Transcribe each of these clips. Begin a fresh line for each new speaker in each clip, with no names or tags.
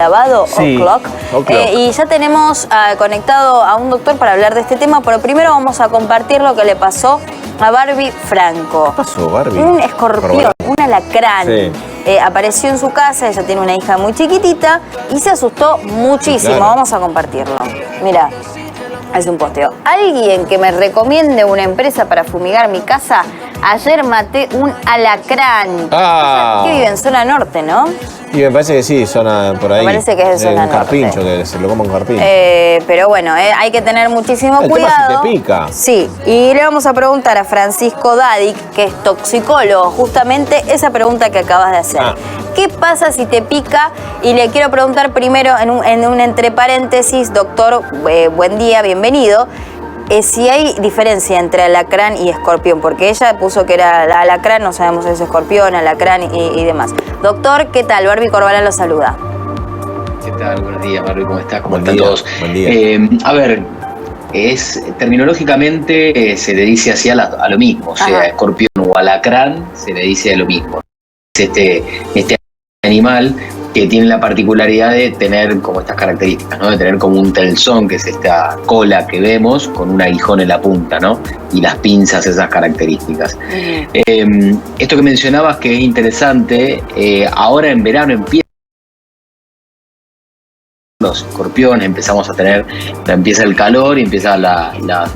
lavado,
sí,
O'Clock. Y ya tenemos conectado a un doctor para hablar de este tema, pero primero vamos a compartir lo que le pasó a Barbie Franco.
¿Qué pasó, Barbie?
Un escorpión, un alacrán. Sí. Apareció en su casa, ella tiene una hija muy chiquitita y se asustó muchísimo. Sí, claro. Vamos a compartirlo. Mira, es un posteo. Alguien que me recomiende una empresa para fumigar mi casa. Ayer maté un alacrán. Que vive en zona norte, ¿no?
Y me parece que sí, zona por ahí.
Me parece que es de zona norte.
Carpincho, que se lo coma un carpincho.
Pero bueno, hay que tener muchísimo cuidado.
Tema si te pica.
Sí, y le vamos a preguntar a Francisco Dadic, que es toxicólogo, justamente esa pregunta que acabas de hacer. ¿Qué pasa si te pica? Y le quiero preguntar primero, en un entre paréntesis, doctor, buen día, bienvenido. Si hay diferencia entre alacrán y escorpión, porque ella puso que era alacrán, no sabemos si es escorpión, alacrán y demás. Doctor, ¿qué tal? Barbie Corbalán lo saluda.
¿Qué tal? Buenos días, Barbie, ¿cómo estás? ¿Cómo
están
todos?
Buen día.
A ver, terminológicamente se le dice así a lo mismo, o sea, escorpión o alacrán se le dice a lo mismo. Este animal que tiene la particularidad de tener como estas características, ¿no? De tener como un telzón, que es esta cola que vemos, con un aguijón en la punta, ¿no? Y las pinzas, esas características. Esto que mencionabas que es interesante, ahora en verano empieza los escorpiones, empezamos a tener, empieza el calor y empiezan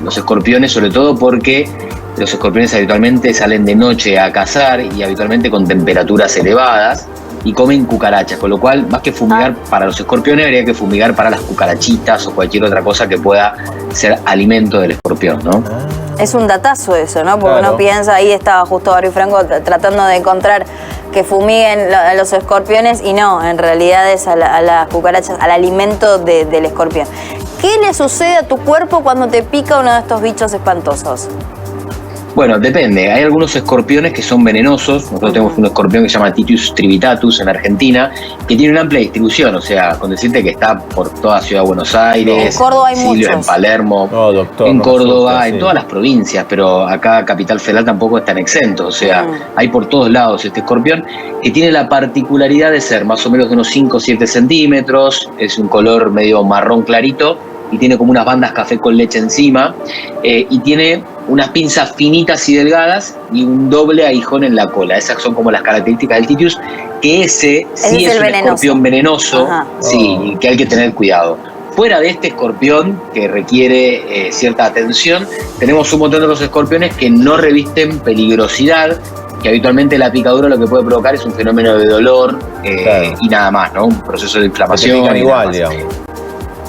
los escorpiones, sobre todo porque los escorpiones habitualmente salen de noche a cazar y habitualmente con temperaturas elevadas y comen cucarachas, con lo cual más que fumigar para los escorpiones habría que fumigar para las cucarachitas o cualquier otra cosa que pueda ser alimento del escorpión, ¿no?
Es un datazo eso, ¿no? Porque uno piensa, ahí estaba justo Barbie Franco tratando de encontrar que fumiguen a los escorpiones y no, en realidad es a las cucarachas, al alimento del escorpión. ¿Qué le sucede a tu cuerpo cuando te pica uno de estos bichos espantosos?
Bueno, depende. Hay algunos escorpiones que son venenosos. Nosotros tenemos un escorpión que se llama Titius trivitatus en Argentina, que tiene una amplia distribución. O sea, con decirte que está por toda Ciudad de Buenos Aires,
en Córdoba hay muchos.
En Palermo, en Córdoba, en todas las provincias, pero acá Capital Federal tampoco están exentos. O sea, hay por todos lados este escorpión que tiene la particularidad de ser más o menos de unos 5 o 7 centímetros. Es un color medio marrón clarito y tiene como unas bandas café con leche encima y tiene unas pinzas finitas y delgadas y un doble aguijón en la cola. Esas son como las características del Titius, que ese sí es un escorpión venenoso, sí, que hay que tener cuidado. Fuera de este escorpión, que requiere cierta atención, tenemos un montón de otros escorpiones que no revisten peligrosidad, que habitualmente la picadura lo que puede provocar es un fenómeno de dolor y nada más, ¿no? Un proceso de inflamación.
Te pican igual, digamos.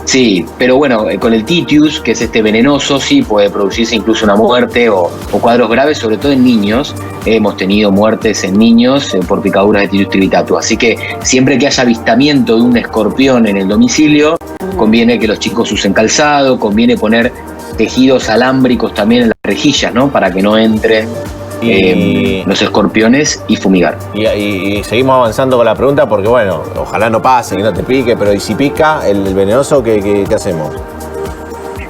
Sí, pero bueno, con el Titius, que es este venenoso, sí puede producirse incluso una muerte o cuadros graves, sobre todo en niños. Hemos tenido muertes en niños por picaduras de Titius trivitatus. Así que siempre que haya avistamiento de un escorpión en el domicilio, conviene que los chicos usen calzado, conviene poner tejidos alámbricos también en las rejillas, ¿no? Para que no entren los escorpiones y fumigar.
Y seguimos avanzando con la pregunta porque, bueno, ojalá no pase, que no te pique, pero ¿y si pica el venenoso, qué hacemos?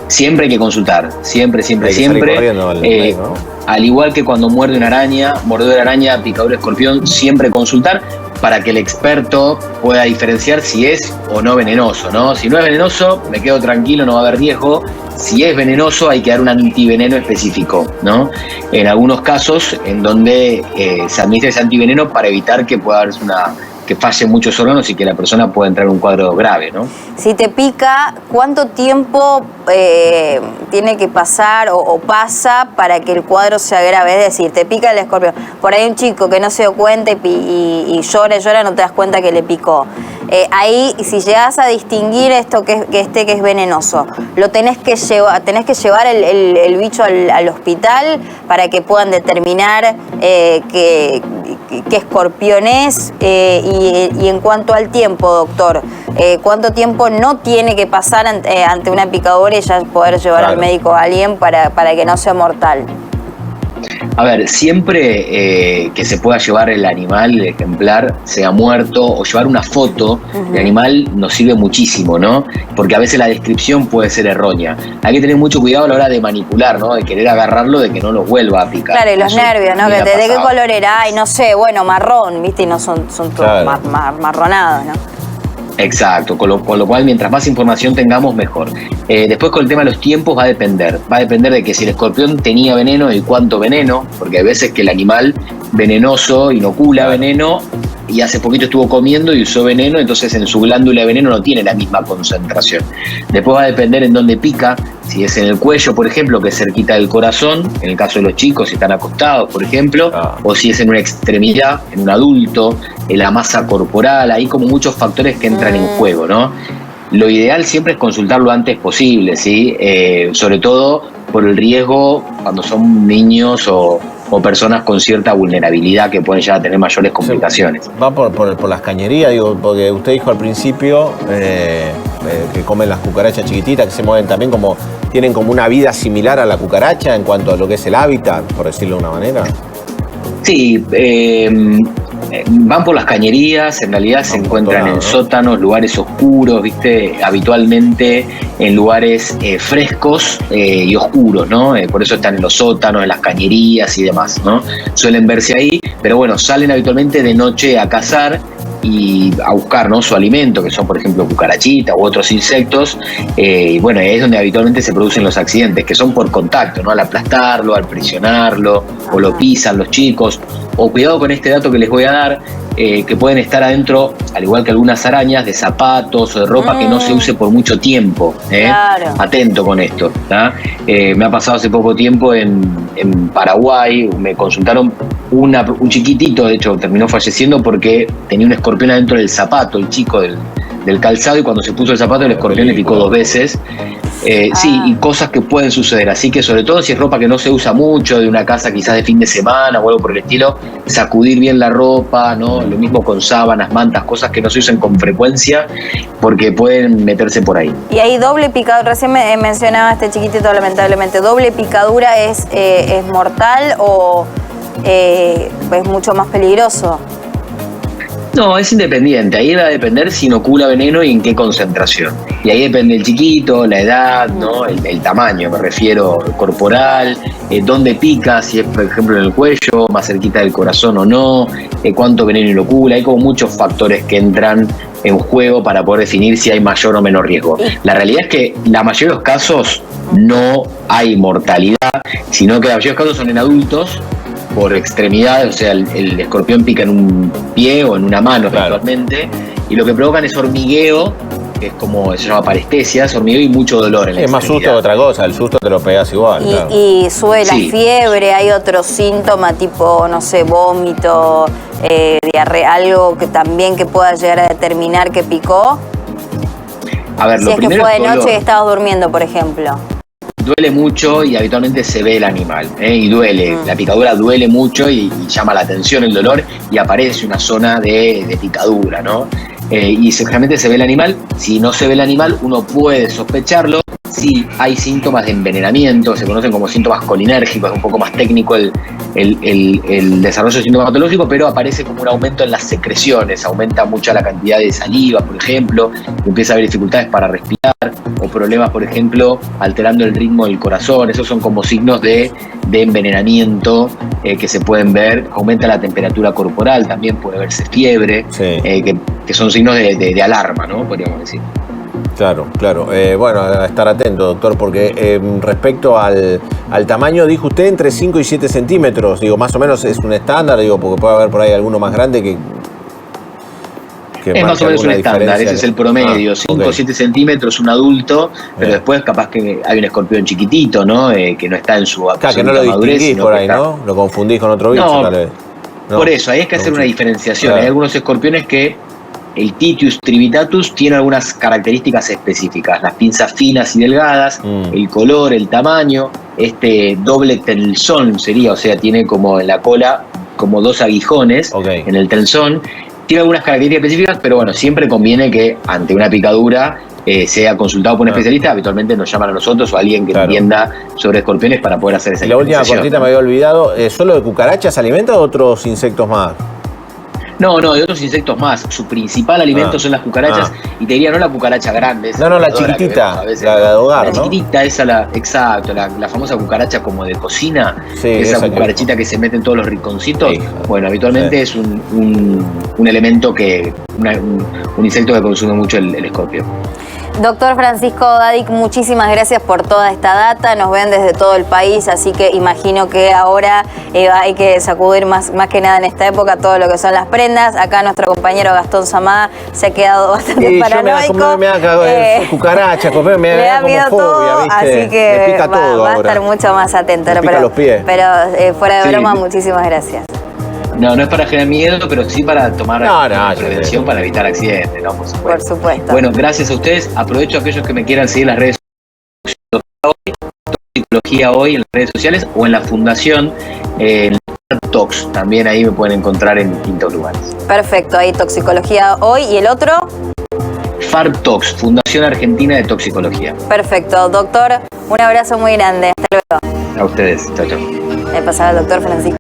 Siempre hay que consultar, siempre.
Corriendo al médico, ¿no?
Al igual que cuando muerde una araña, mordedura de araña, picadura de escorpión, siempre consultar para que el experto pueda diferenciar si es o no venenoso, ¿no? Si no es venenoso, me quedo tranquilo, no va a haber riesgo. Si es venenoso, hay que dar un antiveneno específico, ¿no? En algunos casos, en donde se administra ese antiveneno para evitar que pueda haber que fallen muchos órganos y que la persona pueda entrar en un cuadro grave, ¿no?
Si te pica, ¿cuánto tiempo tiene que pasar o pasa para que el cuadro sea grave? Es decir, te pica el escorpión. Por ahí un chico que no se dio cuenta y llora, no te das cuenta que le picó. Ahí, si llegas a distinguir esto que es venenoso, lo tenés que llevar el bicho al hospital para que puedan determinar qué escorpión es. Y en cuanto al tiempo, doctor, ¿cuánto tiempo no tiene que pasar ante una picadura y ya poder llevar al médico a alguien para que no sea mortal?
A ver, siempre que se pueda llevar el animal, el ejemplar, sea muerto, o llevar una foto del animal nos sirve muchísimo, ¿no? Porque a veces la descripción puede ser errónea. Hay que tener mucho cuidado a la hora de manipular, ¿no? De querer agarrarlo, de que no lo vuelva a picar.
Claro, y los nervios, ¿no? ¿De qué color era? Ay, no sé, bueno, marrón, ¿viste? Y no son todos marronados, ¿no?
Exacto, con lo cual mientras más información tengamos, mejor. Después con el tema de los tiempos va a depender de que si el escorpión tenía veneno y cuánto veneno, porque hay veces que el animal venenoso inocula veneno y hace poquito estuvo comiendo y usó veneno, entonces en su glándula de veneno no tiene la misma concentración. Después va a depender en dónde pica, si es en el cuello, por ejemplo, que es cerquita del corazón, en el caso de los chicos, si están acostados, por ejemplo, o si es en una extremidad, en un adulto, en la masa corporal, hay como muchos factores que entran en juego, ¿no? Lo ideal siempre es consultar lo antes posible, ¿sí? Sobre todo por el riesgo cuando son niños o personas con cierta vulnerabilidad que pueden ya tener mayores complicaciones.
Va por las cañerías, digo, porque usted dijo al principio que comen las cucarachas chiquititas, que se mueven también tienen como una vida similar a la cucaracha en cuanto a lo que es el hábitat, por decirlo de una manera.
Sí, van por las cañerías, en realidad se encuentran en sótanos, lugares oscuros, ¿viste? Habitualmente en lugares frescos y oscuros, ¿no? Por eso están en los sótanos, en las cañerías y demás, ¿no? Suelen verse ahí, pero bueno, salen habitualmente de noche a cazar y a buscar, ¿no?, su alimento, que son por ejemplo cucarachitas u otros insectos, y bueno, es donde habitualmente se producen los accidentes, que son por contacto, ¿no?, al aplastarlo, al presionarlo, o lo pisan los chicos, o cuidado con este dato que les voy a dar, que pueden estar adentro, al igual que algunas arañas, de zapatos o de ropa que no se use por mucho tiempo. Claro. Atento con esto, ¿tá? Me ha pasado hace poco tiempo en Paraguay, me consultaron un chiquitito, de hecho terminó falleciendo porque tenía un escorpión adentro del zapato, el chico del calzado, y cuando se puso el zapato el escorpión le picó 2 veces. Sí, y cosas que pueden suceder, así que sobre todo si es ropa que no se usa mucho, de una casa quizás de fin de semana o algo por el estilo, sacudir bien la ropa, ¿no? Lo mismo con sábanas, mantas, cosas que no se usen con frecuencia porque pueden meterse por ahí.
Y ahí doble picadura, recién mencionaba este chiquitito, lamentablemente, ¿doble picadura es mortal o es mucho más peligroso?
No, es independiente, ahí va a depender si inocula veneno y en qué concentración. Y ahí depende el chiquito, la edad, ¿no? El tamaño, me refiero, corporal, dónde pica, si es por ejemplo en el cuello, más cerquita del corazón o no, cuánto veneno inocula, hay como muchos factores que entran en juego para poder definir si hay mayor o menor riesgo. La realidad es que la mayoría de los casos no hay mortalidad, sino que la mayoría de los casos son en adultos, por extremidades, o sea, el escorpión pica en un pie o en una mano, actualmente, y lo que provocan es hormigueo, que es como se llama parestesia, es hormigueo y mucho dolor en la extremidad.
Es más susto que otra cosa, el susto te lo pegas igual. Claro.
Y sube la fiebre, hay otro síntoma tipo, no sé, vómito, diarrea, algo que también que pueda llegar a determinar que picó.
A ver,
si es que fue de noche y estabas durmiendo, por ejemplo.
Duele mucho y habitualmente se ve el animal, y duele, la picadura duele mucho y llama la atención el dolor y aparece una zona de picadura, ¿no? Y generalmente se ve el animal. Si no se ve el animal, uno puede sospecharlo. Si hay síntomas de envenenamiento, se conocen como síntomas colinérgicos, es un poco más técnico el desarrollo sintomatológico, pero aparece como un aumento en las secreciones, aumenta mucho la cantidad de saliva, por ejemplo, empieza a haber dificultades para respirar, o problemas, por ejemplo, alterando el ritmo del corazón. Esos son como signos de envenenamiento que se pueden ver. Aumenta la temperatura corporal, también puede verse fiebre, que son signos de alarma, ¿no?, podríamos decir.
Claro, claro. Bueno, a estar atento, doctor, porque respecto al tamaño, dijo usted entre 5 y 7 centímetros. Digo, más o menos es un estándar, digo, porque puede haber por ahí alguno más grande que
es más o menos un estándar, ese es el promedio, 5 o 7 centímetros un adulto, pero después capaz que hay un escorpión chiquitito, ¿no? Que no está en su
madurez. Que no lo distinguís por ahí, ¿no? Lo confundís con otro bicho, tal vez.
No, por eso, ahí hay que hacer una diferenciación. Claro. Hay algunos escorpiones que el Titius trivitatus tiene algunas características específicas, las pinzas finas y delgadas, el color, el tamaño, este doble tenzón sería, o sea, tiene como en la cola como 2 aguijones en el tenzón. Tiene algunas características específicas, pero bueno, siempre conviene que ante una picadura sea consultado por un especialista. Habitualmente nos llaman a nosotros o a alguien que entienda sobre escorpiones para poder hacer esa
diferenciación. La última cortita me había olvidado, ¿solo de cucarachas se alimenta o otros insectos más?
No, hay otros insectos más. Su principal alimento son las cucarachas, y te diría no la cucaracha grande.
No, la chiquitita, la de hogar,
la
¿no?
chiquitita, exacto, la famosa cucucaracha como de cocina,
sí,
esa cucarachita que se mete en todos los rinconcitos. Sí. Bueno, habitualmente es un elemento un insecto que consume mucho el escorpión.
Doctor Francisco Dadik, muchísimas gracias por toda esta data. Nos ven desde todo el país, así que imagino que ahora hay que sacudir más que nada en esta época todo lo que son las prendas. Acá nuestro compañero Gastón Samá se ha quedado bastante paranoico.
Me da cucaracha, me da
miedo
como fobia,
todo,
¿viste?
así que
me pica todo
va a
ahora.
estar mucho más atento.
Me pica los pies.
Pero fuera de broma, muchísimas gracias.
No es para generar miedo, pero sí para tomar prevención para evitar accidentes, ¿no?
Por supuesto.
Bueno, gracias a ustedes. Aprovecho a aquellos que me quieran seguir en las redes sociales, Toxicología Hoy en las redes sociales o en la fundación Tox. También ahí me pueden encontrar en distintos lugares.
Perfecto, ahí Toxicología Hoy. ¿Y el otro?
FARTOX, Fundación Argentina de Toxicología.
Perfecto, doctor. Un abrazo muy grande. Hasta luego.
A ustedes. Chao, chao.
Le pasaba al doctor Francisco.